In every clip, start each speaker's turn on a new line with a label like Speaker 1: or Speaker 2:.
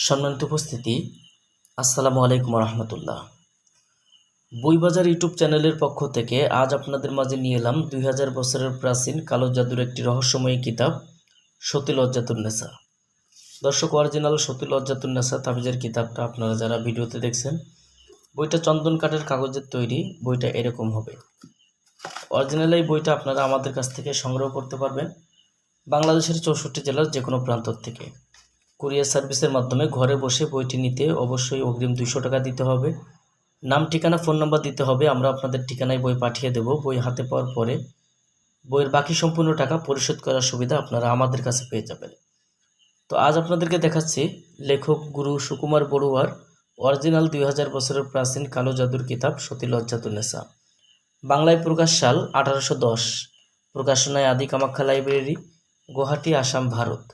Speaker 1: সম্মানিত উপস্থিতি, আসসালামু আলাইকুম রহমতুল্লাহ। বইবাজার ইউটিউব চ্যানেলের পক্ষ থেকে আজ আপনাদের মাঝে নিয়ে এলাম 2000 বছরের প্রাচীন কালো জাদুর একটি রহস্যময়ী কিতাব সতী লজ্জাতুন্নেসা। দর্শক, অরিজিনাল সতী লজ্জাতুন্নেসা তাবিজের কিতাবটা আপনারা যারা ভিডিওতে দেখছেন, বইটা চন্দন কাঠের কাগজের তৈরি। বইটা এরকম হবে। অরিজিনাল এই বইটা আপনারা আমাদের কাছ থেকে সংগ্রহ করতে পারবেন বাংলাদেশের 64 জেলার যে কোনো প্রান্ত থেকে। কুরিয়ার সার্ভিসের মাধ্যমে ঘরে বসে বইটি নিতে অবশ্যই অগ্রিম 200 টাকা দিতে হবে। নাম, ঠিকানা, ফোন নাম্বার দিতে হবে। আমরা আপনাদের ঠিকানায় বই পাঠিয়ে দেব। বই হাতে পাওয়ার পরে বইয়ের বাকি সম্পূর্ণ টাকা পরিশোধ করার সুবিধা আপনারা আমাদের কাছে পেয়ে যাবেন। তো আজ আপনাদেরকে দেখাচ্ছি লেখক গুরু সুকুমার বড়ুয়ার অরিজিনাল 2000 বছরের প্রাচীন কালো জাদুর কিতাব সতী লজ্জাতুন্নেসা। বাংলায় প্রকাশ সাল 1810, প্রকাশনায় আদি কামাখ্যা লাইব্রেরি, গুয়াহাটি, আসাম, ভারত।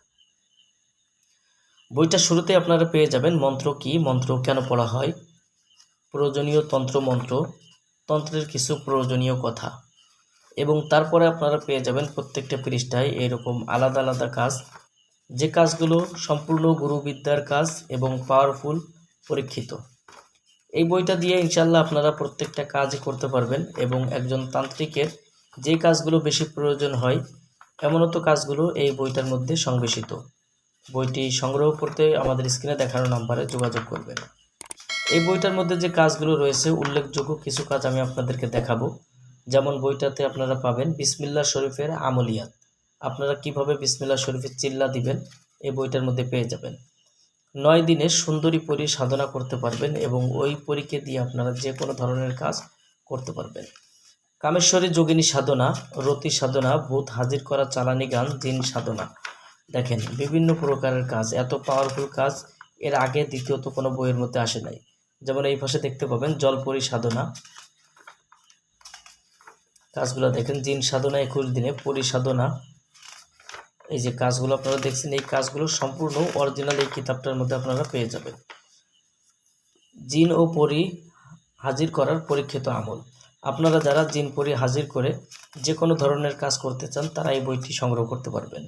Speaker 1: বইটা শুরুতে আপনারা পেয়ে যাবেন মন্ত্র কি, মন্ত্র কেন পড়া হয়, প্রয়োজনীয় তন্ত্র মন্ত্র, তন্ত্রের কিছু প্রয়োজনীয় কথা, এবং তারপরে আপনারা পেয়ে যাবেন প্রত্যেকটা পৃষ্ঠায় এরকম আলাদা আলাদা কাজ, যে কাজগুলো সম্পূর্ণ গুরুবিদ্যার কাজ এবং পাওয়ারফুল, পরীক্ষিত। এই বইটা দিয়ে ইনশাল্লাহ আপনারা প্রত্যেকটা কাজই করতে পারবেন এবং একজন তান্ত্রিকের যে কাজগুলো বেশি প্রয়োজন হয় এমনতো কাজগুলো এই বইটার মধ্যে সংবেশিত। বইটি সংগ্রহ করতে আমাদের স্ক্রিনে দেখানো নাম্বারে যোগাযোগ করবেন। এই বইটার মধ্যে যে কাজগুলো রয়েছে উল্লেখযোগ্য কিছু কাজ আমি আপনাদেরকে দেখাবো। যেমন বইটাতে আপনারা পাবেন বিসমিল্লাহ শরীফের আমলিয়াত, আপনারা কিভাবে বিসমিল্লাহ শরীফের চিল্লা দিবেন এই বইটার মধ্যে পেয়ে যাবেন। 9 দিনে সুন্দরী পরী সাধনা করতে পারবেন এবং ওই পরীকে দিয়ে আপনারা যে কোনো ধরনের কাজ করতে পারবেন। কামেশ্বরী যোগিনী সাধনা, রতি সাধনা, ভূত হাজির করা চালানি গান, জিন সাধনা। দেখেন বিভিন্ন প্রকারের কাজ, এত পাওয়ারফুল কাজ এর আগে দ্বিতীয়ত কোনো বইয়ের মধ্যে আসে নাই। যেমন এই পাশে দেখতে পাবেন জলপরি সাধনা, কাজগুলো দেখেন। জিন সাধনা 21 দিনে, পরি সাধনা। এই যে কাজগুলো আপনারা দেখছেন, এই কাজগুলো সম্পূর্ণ অরিজিনাল এই কিতাবটার মধ্যে আপনারা পেয়ে যাবেন। জিন ও পরি হাজির করার পরীক্ষিত আমল, আপনারা যারা জিন পরি হাজির করে যে কোনো ধরনের কাজ করতে চান তারা এই বইটি সংগ্রহ করতে পারবেন।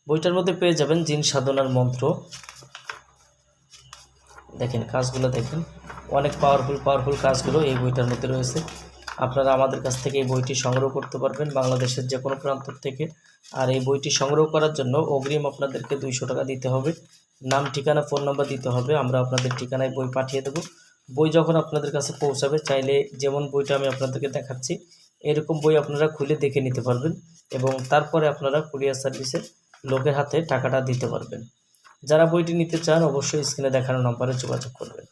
Speaker 1: বইটার মধ্যে পেয়ে যাবেন জিন সাধনার মন্ত্র। দেখেন কাজগুলো দেখেন, অনেক পাওয়ারফুল কাজগুলো এই বইটার মধ্যে রয়েছে। আপনারা আমাদের কাছ থেকে এই বইটি সংগ্রহ করতে পারবেন বাংলাদেশের যে কোনো প্রান্ত থেকে। আর এই বইটি সংগ্রহ করার জন্য অগ্রিম আপনাদেরকে 200 টাকা দিতে হবে। নাম, ঠিকানা, ফোন নাম্বার দিতে হবে। আমরা আপনাদের ঠিকানায় বই পাঠিয়ে দেব। বই যখন আপনাদের কাছে পৌঁছাবে, চাইলে যেমন বইটা আমি আপনাদেরকে দেখাচ্ছি এরকম বই আপনারা খুলে দেখে নিতে পারবেন এবং তারপরে আপনারা কুরিয়ার সার্ভিসে লোকের হাতে টাকাটা দিতে পারবেন। যারা বইটি নিতে চান অবশ্যই স্ক্রিনে দেখানো নম্বরে যোগাযোগ করবেন।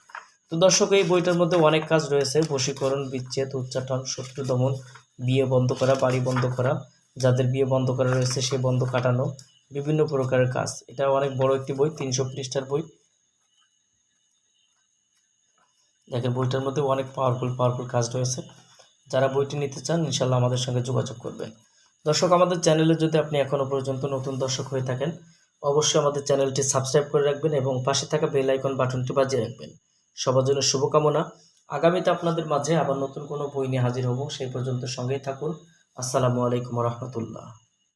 Speaker 1: তো দর্শক, এই বইটার মধ্যে অনেক কাজ রয়েছে। বশীকরণ, বিচ্ছেদ, উচ্চাটন, শত্রু দমন, বিয়ে বন্ধ করা, বাড়ি বন্ধ করা, যাদের বিয়ে বন্ধ করা রয়েছে সে বন্ধ কাটানো, বিভিন্ন প্রকারের কাজ। এটা অনেক বড় একটি বই, 300 পৃষ্ঠার বই। দেখেন বইটার মধ্যে অনেক পাওয়ারফুল কাজ রয়েছে। যারা বইটি নিতে চান ইনশাল্লাহ আমাদের সঙ্গে যোগাযোগ করবেন। দর্শক, আমাদের চ্যানেলে যদি আপনি এখনও পর্যন্ত নতুন দর্শক হয়ে থাকেন অবশ্যই আমাদের চ্যানেলটি সাবস্ক্রাইব করে রাখবেন এবং পাশে থাকা বেল আইকন বাটনটি বাজিয়ে রাখবেন। সবার জন্য শুভকামনা। আগামীতে আপনাদের মাঝে আবার নতুন কোনো বই নিয়ে হাজির হব। সেই পর্যন্ত সঙ্গেই থাকুন। আসসালামু আলাইকুম রহমতুল্লাহ।